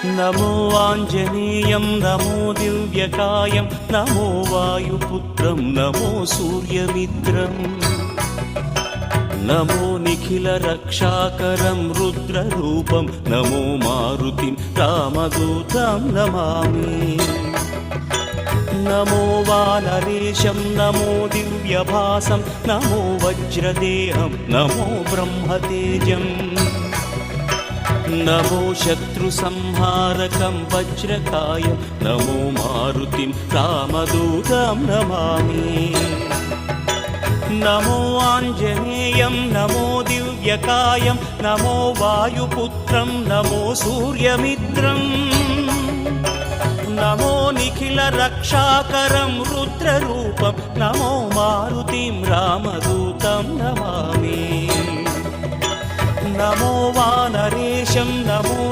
नमो आञ्जनेयं नमो दिव्यकायं नमो वायुपुत्रं नमो सूर्यमित्रम् नमो निखिलरक्षाकरं रुद्ररूपं नमो मारुतिं रामदूतं Namami नमो वानरेशं नमो दिव्यभासं नमो वज्रदेहं नमो ब्रह्मतेजम् नमो शत्रुसंहारकं वज्रकायं नमो मारुतिं रामदूतं Namami नमो आञ्जनेयं नमो दिव्यकायं नमो वायुपुत्रं नमो सूर्यमित्रम् नमो निखिलरक्षाकरं रुद्ररूपं नमो मारुतिं रामदूतं Namami नमो वानरेशं नमो